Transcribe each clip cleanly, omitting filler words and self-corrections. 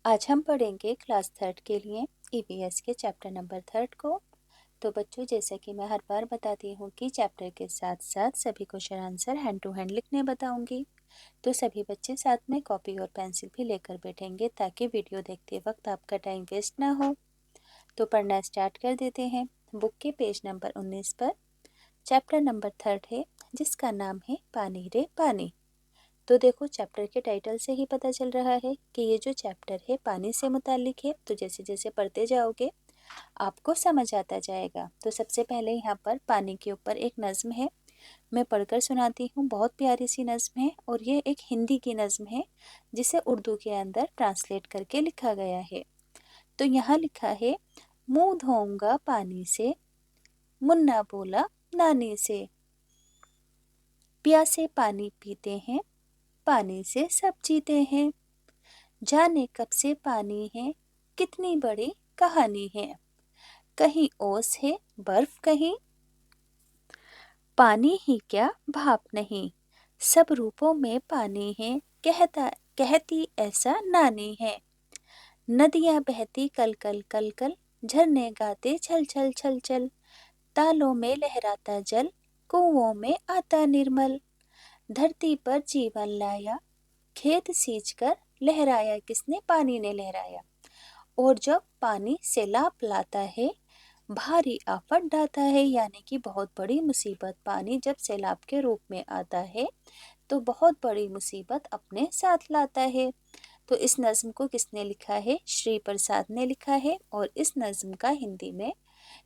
आज हम पढ़ेंगे क्लास थर्ड के लिए ईवीएस के चैप्टर नंबर थर्ड को। तो बच्चों, जैसा कि मैं हर बार बताती हूँ कि चैप्टर के साथ साथ सभी question answer hand to hand लिखने बताऊंगी। तो सभी बच्चे साथ में कॉपी और पेंसिल भी लेकर बैठेंगे ताकि वीडियो देखते वक्त आपका टाइम वेस्ट ना हो। तो पढ़ना स्टार्ट कर देते हैं। बुक के पेज नंबर 19 पर चैप्टर नंबर थर्ड है, जिसका नाम है पानी रे पानी। तो देखो, चैप्टर के टाइटल से ही पता चल रहा है कि ये जो चैप्टर है पानी से मुतालिक है। तो जैसे जैसे पढ़ते जाओगे आपको समझ आता जाएगा। तो सबसे पहले यहाँ पर पानी के ऊपर एक नज्म है, मैं पढ़कर सुनाती हूँ। बहुत प्यारी सी नज्म है और ये एक हिंदी की नज्म है जिसे उर्दू के अंदर ट्रांसलेट करके लिखा गया है। तो यहाँ लिखा है, मुंह धोऊंगा पानी से, मुन्ना बोला नानी से, प्यासे पानी पीते हैं, पानी से सब जीते हैं, जाने कब से पानी है, कितनी बड़ी कहानी है, कहीं ओस है बर्फ कहीं, पानी ही क्या भाप नहीं, सब रूपों में पानी है, कहती ऐसा नानी है, नदियां बहती कल कल कल कल, झरने गाते छल छल छल छल, तालों में लहराता जल, कुओं में आता निर्मल, धरती पर जीवन लाया, खेत सींच कर लहराया किसने, पानी ने लहराया। और जब पानी सैलाब लाता है, भारी आफत डालता है, यानी कि बहुत बड़ी मुसीबत पानी जब सैलाब के रूप में आता है तो बहुत बड़ी मुसीबत अपने साथ लाता है। तो इस नज्म को किसने लिखा है? श्री प्रसाद ने लिखा है और इस नज्म का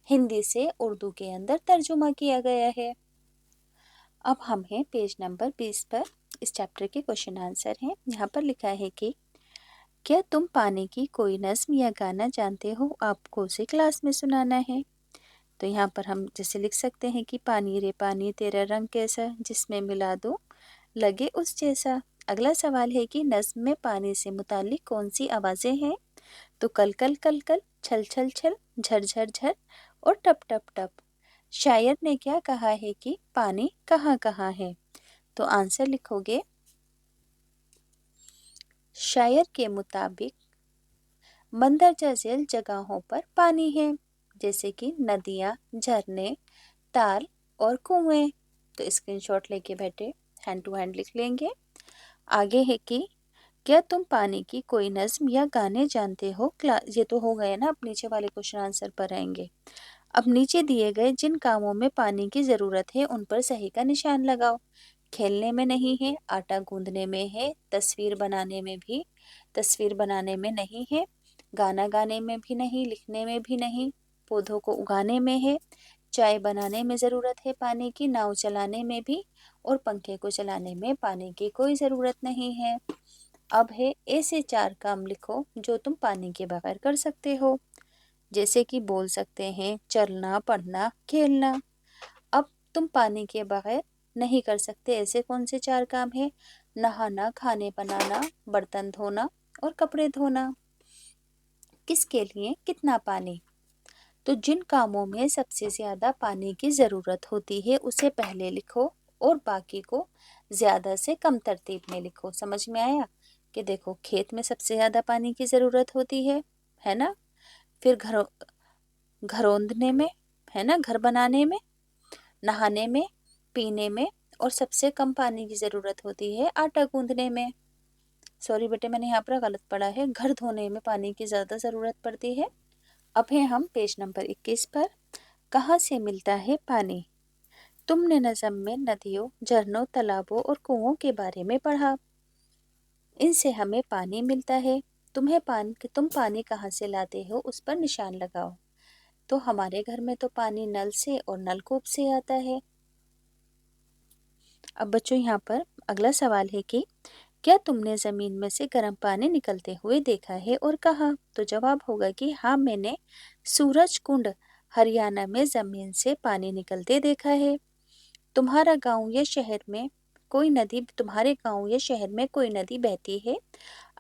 हिंदी से उर्दू के अंदर तर्जुमा किया गया है। अब हम हैं पेज नंबर 20 पर। इस चैप्टर के क्वेश्चन आंसर हैं। यहाँ पर लिखा है कि क्या तुम पानी की कोई नज्म या गाना जानते हो, आपको उसे क्लास में सुनाना है। तो यहाँ पर हम जैसे लिख सकते हैं कि पानी रे पानी तेरा रंग कैसा, जिसमें मिला दो लगे उस जैसा। अगला सवाल है कि नज्म में पानी से मुतालिक कौन सी आवाजें हैं। तो कल कल कल कल, छल छल छल, झर झर झर और टप टप टप। शायर ने क्या कहा है कि पानी कहाँ कहाँ है। तो आंसर लिखोगे, शायर के मुताबिक मंदरजा झील जगहों पर पानी है, जैसे कि नदियाँ, झरने, ताल और कुएं। तो स्क्रीनशॉट लेके बैठे हैंड टू हैंड लिख लेंगे। आगे है कि क्या तुम पानी की कोई नज्म या गाने जानते हो। ये तो हो गए ना, अब नीचे वाले क्वेश्चन आंसर पर आएंगे। अब नीचे दिए गए जिन कामों में पानी की जरूरत है उन पर सही का निशान लगाओ। खेलने में नहीं है, आटा गूंदने में है, तस्वीर बनाने में नहीं है, गाना गाने में भी नहीं, लिखने में भी नहीं, पौधों को उगाने में है, चाय बनाने में ज़रूरत है पानी की, नाव चलाने में भी, और पंखे को चलाने में पानी की कोई ज़रूरत नहीं है। अब है ऐसे 4 काम लिखो जो तुम पानी के बगैर कर सकते हो, जैसे कि बोल सकते हैं चलना, पढ़ना, खेलना। अब तुम पानी के बगैर नहीं कर सकते ऐसे कौन से 4 काम हैं? नहाना, खाने बनाना, बर्तन धोना और कपड़े धोना। किसके लिए कितना पानी? तो जिन कामों में सबसे ज्यादा पानी की जरूरत होती है उसे पहले लिखो और बाकी को ज्यादा से कम तरतीब में लिखो। समझ में आया? कि देखो, खेत में सबसे ज्यादा पानी की जरूरत होती है ना। फिर घरोंदने में, है ना, घर बनाने में, नहाने में, पीने में, और सबसे कम पानी की जरूरत होती है आटा गूंदने में। सॉरी बेटे, मैंने यहाँ पर गलत पढ़ा है, घर धोने में पानी की ज्यादा जरूरत पड़ती है। अब है हम पेज नंबर 21 पर। कहाँ से मिलता है पानी? तुमने नज़म में नदियों, झरनों, तालाबों और कुओं के बारे में पढ़ा। इनसे हमें पानी मिलता है। तुम पानी कहाँ से लाते हो उस पर निशान लगाओ। तो हमारे घर में तो पानी नल से और नलकूप से आता है। अब बच्चों, यहाँ पर अगला सवाल है कि क्या तुमने जमीन में से गर्म पानी निकलते हुए देखा है और कहा। तो जवाब होगा कि हाँ, मैंने सूरज कुंड हरियाणा में जमीन से पानी निकलते देखा है। तुम्हारे गांव या शहर में कोई नदी बहती है?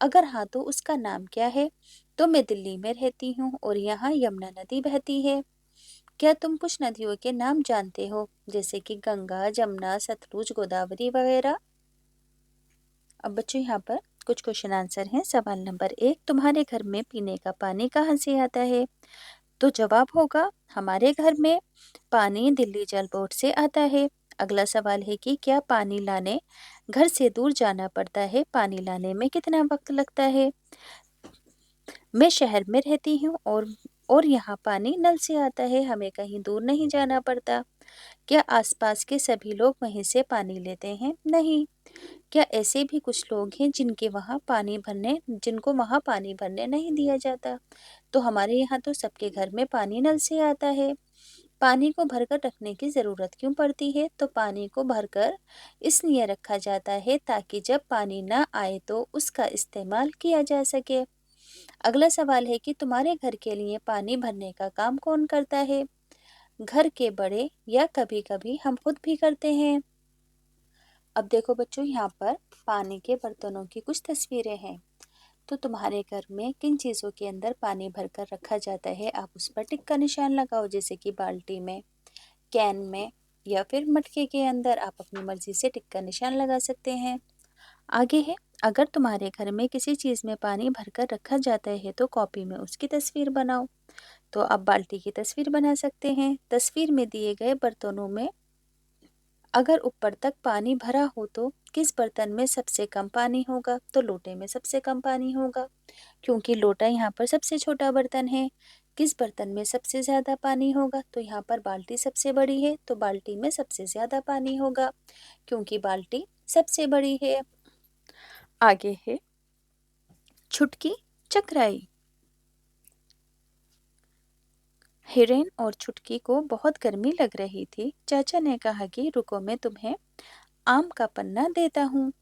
अगर हाँ तो उसका नाम क्या है? तो मैं दिल्ली में रहती हूँ और यहाँ यमुना नदी बहती है। क्या तुम कुछ नदियों के नाम जानते हो, जैसे कि गंगा, जमुना, सतलुज, गोदावरी वगैरह? अब बच्चों, यहाँ पर कुछ क्वेश्चन आंसर हैं। सवाल नंबर 1, तुम्हारे घर में पीने का पानी कहाँ से आता है? तो जवाब होगा हमारे घर में पानी दिल्ली जल बोर्ड से आता है। अगला सवाल है कि क्या पानी लाने घर से दूर जाना पड़ता है? पानी लाने में कितना वक्त लगता है? मैं शहर में रहती हूँ और यहाँ पानी नल से आता है, हमें कहीं दूर नहीं जाना पड़ता। क्या आसपास के सभी लोग वहीं से पानी लेते हैं? नहीं। क्या ऐसे भी कुछ लोग हैं जिनको वहाँ पानी भरने नहीं दिया जाता? तो हमारे यहाँ तो सबके घर में पानी नल से आता है। पानी को भरकर रखने की ज़रूरत क्यों पड़ती है? तो पानी को भरकर इसलिए रखा जाता है ताकि जब पानी ना आए तो उसका इस्तेमाल किया जा सके। अगला सवाल है कि तुम्हारे घर के लिए पानी भरने का काम कौन करता है? घर के बड़े या कभी-कभी हम खुद भी करते हैं। अब देखो बच्चों, यहाँ पर पानी के बर्तनों की कुछ तस्वीरें हैं। तो तुम्हारे घर में किन चीज़ों के अंदर पानी भरकर रखा जाता है? आप उस पर टिक का निशान लगाओ, जैसे कि बाल्टी में, कैन में या फिर मटके के अंदर। आप अपनी मर्जी से टिक का निशान लगा सकते हैं। आगे है, अगर तुम्हारे घर में किसी चीज़ में पानी भरकर रखा जाता है तो कॉपी में उसकी तस्वीर बनाओ। तो आप बाल्टी की तस्वीर बना सकते हैं। तस्वीर में दिए गए बर्तनों में अगर ऊपर तक पानी भरा हो तो किस बर्तन में सबसे कम पानी होगा? तो लोटे में सबसे कम पानी होगा, क्योंकि लोटा यहाँ पर सबसे छोटा बर्तन है। किस बर्तन में सबसे ज़्यादा पानी होगा? तो यहाँ पर बाल्टी सबसे बड़ी है, तो बाल्टी में सबसे ज़्यादा पानी होगा, क्योंकि बाल्टी सबसे बड़ी है। आगे है छुटकी चकराई। हिरेन और छुटकी को बहुत गर्मी लग रही थी। चाचा ने कहा कि रुको, मैं तुम्हें आम का पन्ना देता हूँ।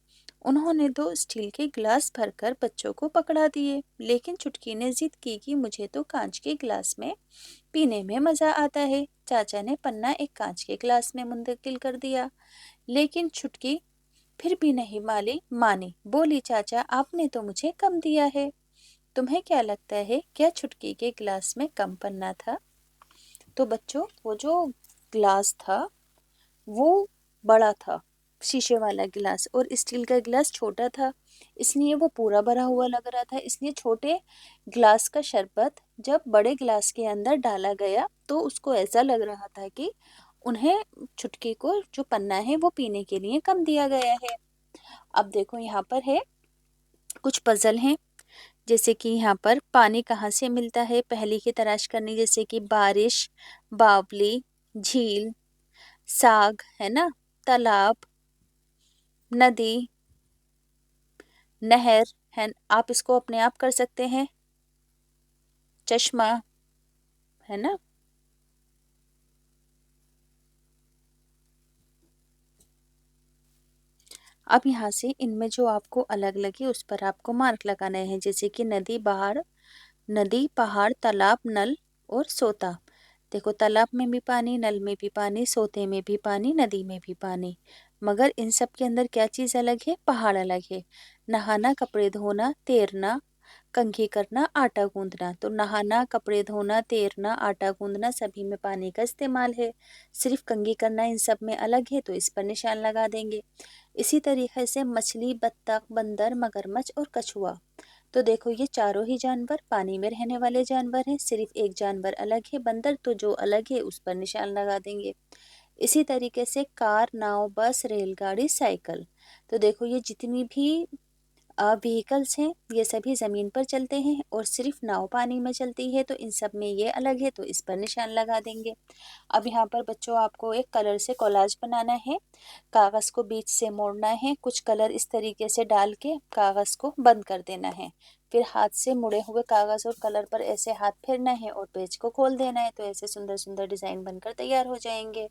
उन्होंने 2 स्टील के गिलास भरकर बच्चों को पकड़ा दिए, लेकिन छुटकी ने जिद की कि मुझे तो कांच के गिलास में पीने में मजा आता है। चाचा ने पन्ना एक कांच के गिलास में मुंतकिल कर दिया, लेकिन छुटकी फिर भी नहीं मानी। बोली, चाचा आपने तो मुझे कम दिया है। तुम्हें क्या लगता है, क्या छुटकी के गिलास में कम पन्ना था? तो बच्चों, वो जो गिलास था वो बड़ा था, शीशे वाला गिलास, और स्टील का गिलास छोटा था, इसलिए वो पूरा भरा हुआ लग रहा था। इसलिए छोटे गिलास का शरबत जब बड़े गिलास के अंदर डाला गया तो उसको ऐसा लग रहा था कि उन्हें, छुटकी को जो पन्ना है वो पीने के लिए कम दिया गया है। अब देखो, यहाँ पर है कुछ पजल हैं, जैसे कि यहाँ पर पानी कहाँ से मिलता है पहली की तलाश करनी, जैसे कि बारिश, बावली, झील, साग, है ना, तालाब, नदी, नहर है। आप इसको अपने आप कर सकते हैं, चश्मा, है ना। अब यहाँ से इनमें जो आपको अलग लगे उस पर आपको मार्क लगाने हैं, जैसे कि नदी, पहाड़, तालाब, नल और सोता। देखो, तालाब में भी पानी, नल में भी पानी, सोते में भी पानी, नदी में भी पानी, मगर इन सब के अंदर क्या चीज़ अलग है? पहाड़ अलग है। नहाना, कपड़े धोना, तैरना, कंघी करना, आटा गूंदना। तो नहाना, कपड़े धोना, तैरना, आटा गूंदना सभी में पानी का इस्तेमाल है। सिर्फ कंघी करना इन सब में अलग है, तो इस पर निशान लगा देंगे। इसी तरीके से मछली, बत्तख, बंदर, मगरमच्छ और कछुआ। तो देखो, ये चारों ही जानवर पानी में रहने वाले जानवर हैं। सिर्फ एक जानवर अलग है, बंदर, तो जो अलग है उस पर निशान लगा देंगे। इसी तरीके से कार, नाव, बस, रेलगाड़ी, साइकिल। तो देखो, ये जितनी भी व्हीकल्स हैं ये सभी ज़मीन पर चलते हैं और सिर्फ नाव पानी में चलती है, तो इन सब में ये अलग है, तो इस पर निशान लगा देंगे। अब यहाँ पर बच्चों आपको एक कलर से कोलाज बनाना है। कागज़ को बीच से मोड़ना है, कुछ कलर इस तरीके से डाल के कागज़ को बंद कर देना है। फिर हाथ से मुड़े हुए कागज़ और कलर पर ऐसे हाथ फेरना है और पेज को खोल देना है, तो ऐसे सुंदर सुंदर डिज़ाइन बनकर तैयार हो जाएंगे।